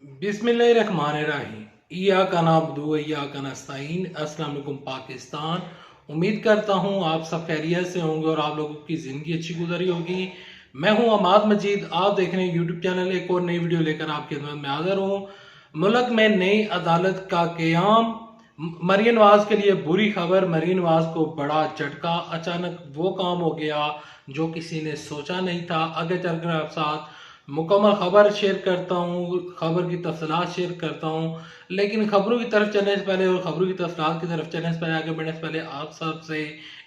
बिस्मिल्लाहिर्रहमानिर्रहीम। इय्याका नअब्दु व इय्याका नस्तईन। अस्सलाम वालेकुम पाकिस्तान। उम्मीद करता हूँ आप सब खैरियत से होंगे और आप लोगों की ज़िंदगी अच्छी गुजरी होगी। मैं हूँ अमाद मजीद, आप देख रहे हैं यूट्यूब चैनल। एक और नई वीडियो लेकर आपकी खिदमत में हाजिर हूँ। मुल्क में नई अदालत का क़याम, मरीन नवाज के लिए बुरी खबर। मरीन नवाज को बड़ा झटका, अचानक वो काम हो गया जो किसी ने सोचा नहीं था। आगे चलकर आप साथ मुकम्मल खबर शेयर करता हूँ, खबर की तफसीलात शेयर करता हूँ। लेकिन खबरों की तरफ चलने से पहले और खबरों की तफसीलात की तरफ चलने से पहले, आगे बढ़ने से पहले आप सबसे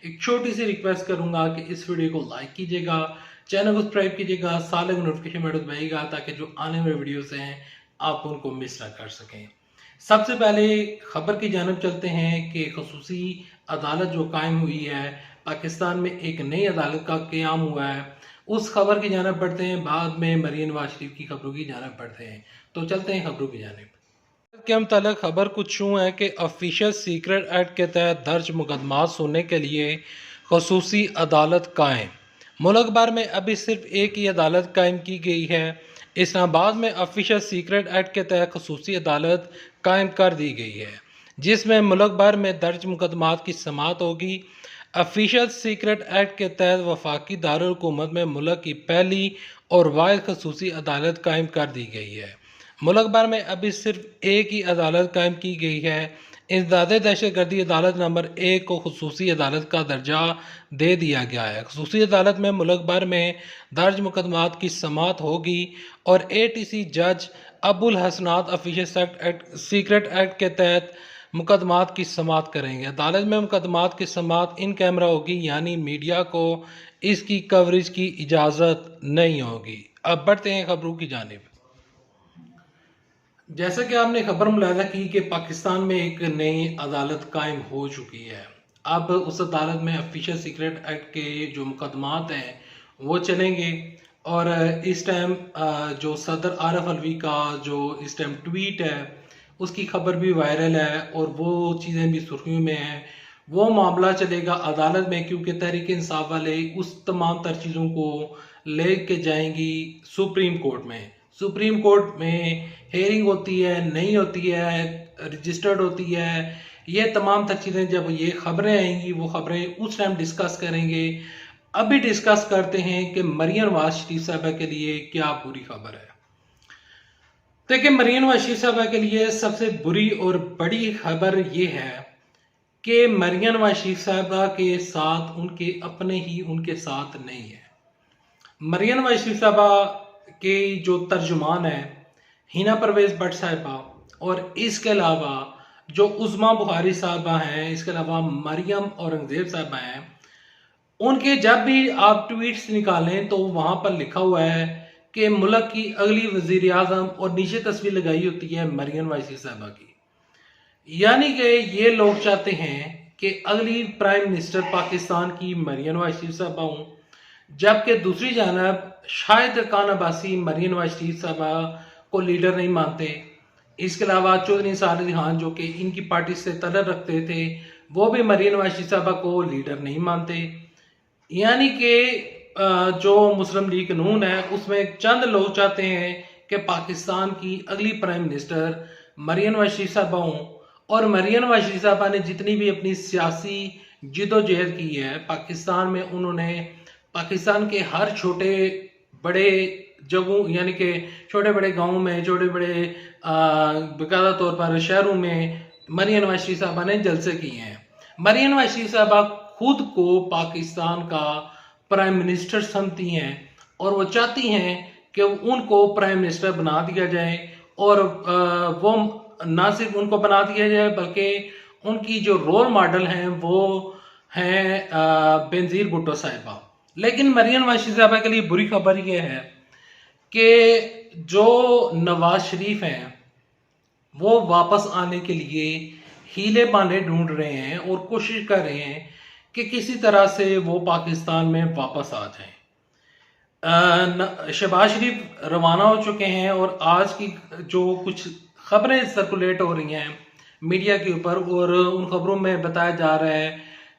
एक छोटी सी रिक्वेस्ट करूंगा कि इस वीडियो को लाइक कीजिएगा, चैनल को सब्सक्राइब कीजिएगा, साथ में नोटिफिकेशन बटन दबाइएगा ताकि जो आने वाले वीडियोस हैं आप उनको मिस ना कर सकें। सबसे पहले खबर की जानब चलते हैं कि खसूसी अदालत जो कायम हुई है, पाकिस्तान में एक नई अदालत का क़याम हुआ है। उस खबर की जानब बढ़ते हैं, बाद में मरीन नवाज शरीफ की खबरों की जानब बढ़ते हैं। तो चलते हैं खबरों की जानब। के मुतालिक खबर कुछ यूँ है कि ऑफिशियल सीक्रेट एक्ट के तहत दर्ज मुकदमा सुनने के लिए खसूसी अदालत कायम। मुल्क भर में अभी सिर्फ एक ही अदालत कायम की गई है। इस्लामाबाद में ऑफिशियल सीक्रेट एक्ट के तहत खसूसी अदालत कायम कर दी गई है, जिसमें मुल्क भर में दर्ज मुकदमात की समाअत होगी। ऑफिशियल सीक्रेट एक्ट के तहत वफाकी दारुल हुकूमत में मुल्क की पहली और वाहिद खसूसी अदालत कायम कर दी गई है। मुल्क भर में अभी सिर्फ एक ही अदालत कायम की गई है। इंसदादे दहशतगर्दी अदालत नंबर 1 को खसूसी अदालत का दर्जा दे दिया गया है। खसूसी अदालत में मुल्क भर में दर्ज मुकदमात की समाअत होगी और ATC जज अबुल हसनात ऑफिशियल सीक्रेट एक्ट के तहत मुकदमात की समाअत करेंगे। अदालत में मुकदमात की समाअत इन कैमरा होगी, यानी मीडिया को इसकी कवरेज की इजाज़त नहीं होगी। अब बढ़ते हैं खबरों की जानिब। जैसा कि आपने खबर मुलाहिजा की कि पाकिस्तान में एक नई अदालत कायम हो चुकी है। अब उस अदालत में ऑफिशियल सीक्रेट एक्ट के जो मुकदमात हैं वो चलेंगे। और इस टाइम जो सदर आरफ अलवी का जो इस टाइम ट्वीट है उसकी खबर भी वायरल है और वो चीज़ें भी सुर्खियों में हैं। वो मामला चलेगा अदालत में, क्योंकि तहरीक इंसाफ वाले उस तमाम तर चीज़ों को ले के जाएंगी सुप्रीम कोर्ट में। सुप्रीम कोर्ट में हेयरिंग होती है, नहीं होती है, रजिस्टर्ड होती है। ये तमाम तर चीज़ें जब ये खबरें आएंगी वो खबरें उस टाइम डिस्कस करेंगे। अभी डिस्कस करते हैं कि मरीन नवाज शरीफ साहबा के लिए क्या बुरी खबर है। देखिए, मरीन नवाज शरीफ साहबा के लिए सबसे बुरी और बड़ी खबर ये है कि मरीन नवाज शरीफ साहबा के साथ उनके अपने ही उनके साथ नहीं है। मरीन नवाज शरीफ साहबा के जो तर्जुमान है हिना परवेज भट्ट साहिबा, और इसके अलावा जो उस्मा बुखारी साहबा हैं, इसके अलावा मरियम औरंगजेब साहबा हैं, उनके जब भी आप ट्वीट्स निकालें तो वहां पर लिखा हुआ है कि मुल्क की अगली वजीर आजम, और नीचे तस्वीर लगाई होती है मरियम नवाज शरीफ साहबा की। यानी कि ये लोग चाहते हैं कि अगली प्राइम मिनिस्टर पाकिस्तान की मरियम नवाज शरीफ साहबा हूं, जबकि दूसरी जानब शाहिद खान अब्बासी मरियम नवाज शरीफ साहबा को लीडर नहीं मानते। इसके अलावा चौधरी निसार अली खान जो कि इनकी पार्टी से तलक रखते थे, वो भी मरियम नवाज शरीफ साहबा को लीडर नहीं मानते। यानी कि जो मुस्लिम लीग नून है उसमें चंद लोग चाहते हैं कि पाकिस्तान की अगली प्राइम मिनिस्टर मरियम नवाज शरीफ साहबा हों। और मरियम नवाज शरीफ साहबा ने जितनी भी अपनी सियासी जिदोजहद की है पाकिस्तान में, उन्होंने पाकिस्तान के हर छोटे बड़े जगहों, यानी कि छोटे बड़े गाँव में, छोटे बड़े बाकायदा तौर पर शहरों में मरियम नवाज शरीफ साहबा ने जलसे किए हैं। मरियम नवाज शरीफ साहबा खुद को पाकिस्तान का प्राइम मिनिस्टर समझती हैं और वो चाहती हैं कि उनको प्राइम मिनिस्टर बना दिया जाए। और वो ना सिर्फ उनको बना दिया जाए बल्कि उनकी जो रोल मॉडल हैं वो हैं बेनजीर भुट्टो साहिबा। लेकिन मरियम नवाज शरीफ साहबा के लिए बुरी खबर यह है कि जो नवाज शरीफ हैं वो वापस आने के लिए हीले बहाने ढूंढ रहे हैं और कोशिश कर रहे हैं कि किसी तरह से वो पाकिस्तान में वापस आ जाएं। शहबाज शरीफ रवाना हो चुके हैं और आज की जो कुछ खबरें सर्कुलेट हो रही हैं मीडिया के ऊपर, और उन खबरों में बताया जा रहा है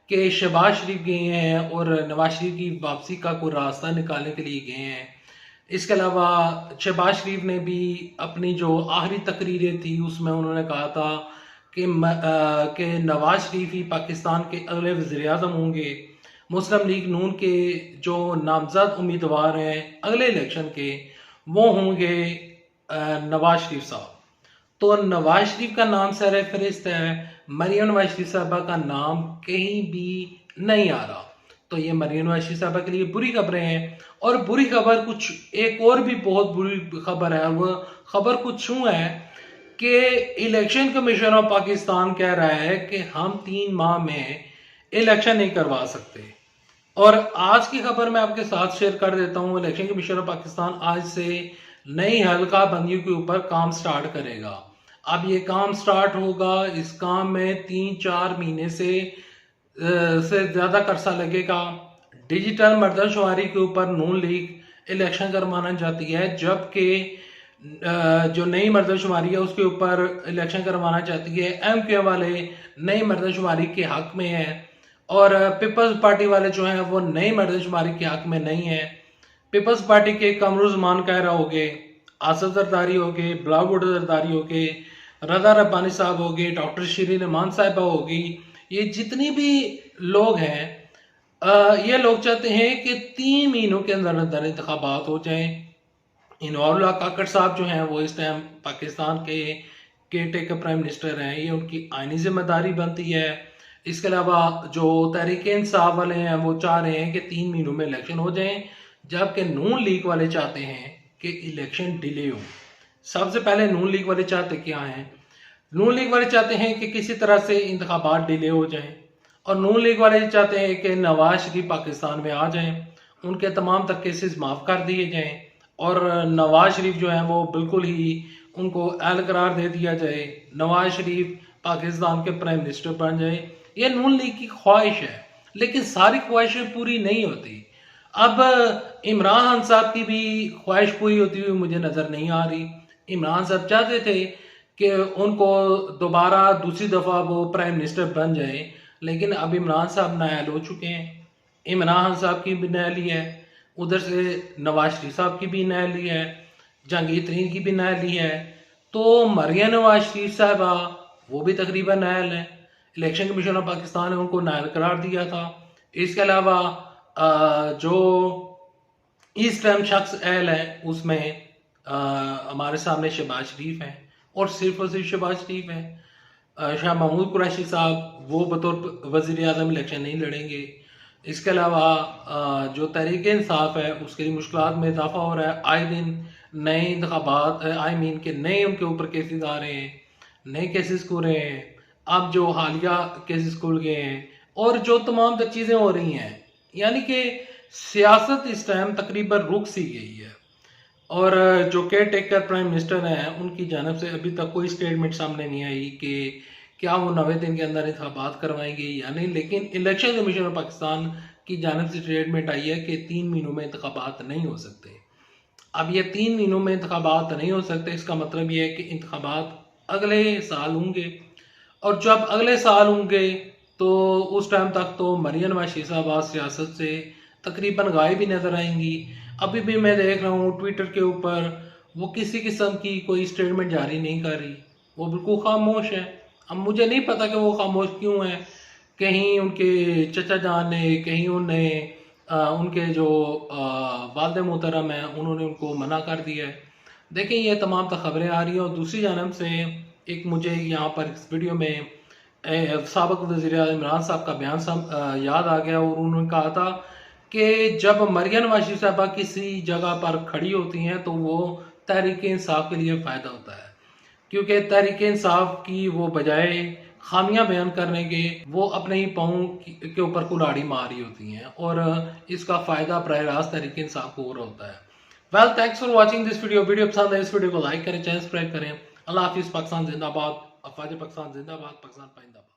कि शहबाज शरीफ गए हैं और नवाज शरीफ की वापसी का कोई रास्ता निकालने के लिए गए हैं। इसके अलावा शहबाज शरीफ ने भी अपनी जो आखिरी तकरीरें थी उसमें उन्होंने कहा था कि नवाज शरीफ ही पाकिस्तान के अगले वज़ीर आज़म होंगे। मुस्लिम लीग नून के जो नामजद उम्मीदवार हैं अगले इलेक्शन के वो होंगे नवाज शरीफ साहब। तो नवाज शरीफ का नाम सर फहरिस्त है, मरियम नवाज शरीफ साहबा का नाम कहीं भी नहीं आ रहा। तो ये मरियम नवाज शरीफ साहबा के लिए बुरी खबरें हैं। और बुरी खबर कुछ एक और भी बहुत बुरी खबर है, वो खबर कुछ यूँ है कि इलेक्शन कमीशन ऑफ पाकिस्तान कह रहा है कि हम 3 माह में इलेक्शन नहीं करवा सकते। और आज की खबर मैं आपके साथ शेयर कर देता हूँ। इलेक्शन कमीशन ऑफ पाकिस्तान आज से नई हल्का बंदियों के ऊपर काम स्टार्ट करेगा। अब ये काम स्टार्ट होगा, इस काम में 3-4 महीने से ज़्यादा करसा लगेगा। डिजिटल मर्दमशुमारी के ऊपर नून लीग इलेक्शन करवाना चाहती है, जबकि जो नई मर्दमशुमारी है उसके ऊपर इलेक्शन करवाना चाहती है एमक्यूएम वाले नई मर्दमशुमारी के हक में है, और पीपल्स पार्टी वाले जो हैं वो नई मर्दमशुमारी के हक में नहीं है। पीपल्स पार्टी के कमरुज़मान कहरा हो गए, आसफ जरदारी हो गए, बिलावल जरदारी हो गए, रजा रब्बानी साहब हो गए, डॉक्टर शिरीन अमान साहिबा होगी, ये जितनी भी लोग हैं ये लोग चाहते हैं कि 3 महीनों के अंदर अंदर इंतखाबात हो जाएं। इनवरुल्लाह काकड़ साहब जो हैं वो इस टाइम पाकिस्तान के केयर टेकर प्राइम मिनिस्टर हैं, ये उनकी आईनी जिम्मेदारी बनती है। इसके अलावा जो तहरीक इंसाफ वाले हैं वो चाह रहे हैं कि 3 महीनों में इलेक्शन हो जाएं, जबकि नून लीग वाले चाहते हैं कि इलेक्शन डिले हो। सबसे पहले नून लीग वाले चाहते क्या हैं? नून लीग वाले चाहते हैं कि किसी तरह से इंतखाबात डिले हो जाएं, और नून लीग वाले चाहते हैं कि नवाज शरीफ पाकिस्तान में आ जाएं, उनके तमाम तक केसेस माफ़ कर दिए जाएं, और नवाज शरीफ जो है वो बिल्कुल ही उनको अहल करार दे दिया जाए, नवाज शरीफ पाकिस्तान के प्राइम मिनिस्टर बन जाए। ये नून लीग की ख्वाहिश है, लेकिन सारी ख्वाहिशें पूरी नहीं होती। अब इमरान खान साहब की भी ख्वाहिश पूरी होती हुई मुझे नज़र नहीं आ रही। इमरान साहब चाहते थे कि उनको दोबारा दूसरी दफ़ा वो प्राइम मिनिस्टर बन जाए, लेकिन अब इमरान साहब नायल हो चुके हैं। इमरान खान साहब की भी नायली है, उधर से नवाज शरीफ साहब की भी नायली है, जहांगीर तरीन की भी नायली है, तो मरियम नवाज शरीफ साहबा वो भी तकरीबन नायल है। इलेक्शन कमीशन ऑफ पाकिस्तान ने उनको नायल करार दिया था। इसके अलावा जो इस टाइम शख्स अहल है उसमें हमारे सामने शहबाज शरीफ हैं, और सिर्फ शहबाज शरीफ हैं। शाह महमूद कुरैशी साहब वो बतौर वज़ीर आज़म इलेक्शन नहीं लड़ेंगे। इसके अलावा जो तहरीक इंसाफ है उसके लिए मुश्किलात में इजाफा हो रहा है। आए दिन नए इंतखाबात के नए उनके ऊपर केसेस आ रहे हैं, नए केसेस खुल रहे हैं। अब जो हालिया केसेस खुल गए हैं और जो तमाम चीज़ें हो रही हैं, यानी कि सियासत इस टाइम तकरीबन रुक सी गई है। और जो केयर टेकर प्राइम मिनिस्टर हैं उनकी जानब से अभी तक कोई स्टेटमेंट सामने नहीं आई कि क्या वो 90 दिन के अंदर इंतखाबात करवाएंगे या नहीं। लेकिन इलेक्शन कमीशन ऑफ पाकिस्तान की जानब से स्टेटमेंट आई है कि 3 महीनों में इंतखाबात नहीं हो सकते। अब ये 3 महीनों में इंतखाबात नहीं हो सकते, इसका मतलब ये है कि इंतखाबात अगले साल होंगे, और जब अगले साल होंगे तो उस टाइम तक तो मरियम नवाज शरीफ साहबा सियासत से तकरीबन गायब ही नजर आएंगी। अभी भी मैं देख रहा हूँ ट्विटर के ऊपर वो किसी किस्म की कोई स्टेटमेंट जारी नहीं कर रही, वो बिल्कुल खामोश है। अब मुझे नहीं पता कि वो खामोश क्यों है। कहीं उनके चचा जान ने, कहीं उन्हें उनके जो वालिद मोहतरम हैं उन्होंने उनको मना कर दिया है। देखिए ये तमाम तो खबरें आ रही हैं, और दूसरी जानब से एक मुझे यहाँ पर इस वीडियो में साबिक वज़ीर आज़म इमरान साहब का बयान याद आ गया, और उन्होंने कहा था कि जब मरियम नवाज शरीफ साहबा किसी जगह पर खड़ी होती हैं तो वो तहरीक इंसाफ के लिए फ़ायदा होता है, क्योंकि तहरीक इंसाफ की वो बजाय खामियां बयान करने के वो अपने ही पाँव के ऊपर कुल्हाड़ी मारी होती हैं, और इसका फ़ायदा बराह रास्त तहरीक इंसाफ को हो रहा होता है। Well, thanks for watching this video. Video पसंद है इस वीडियो को लाइक करें, चैनल सब्सक्राइब करें। अल्लाह हाफिज़। पाकिस्तान जिंदाबाद। अफवाज पाकिस्तान जिंदाबाद। पाकिस्तान पाइंदाबाद।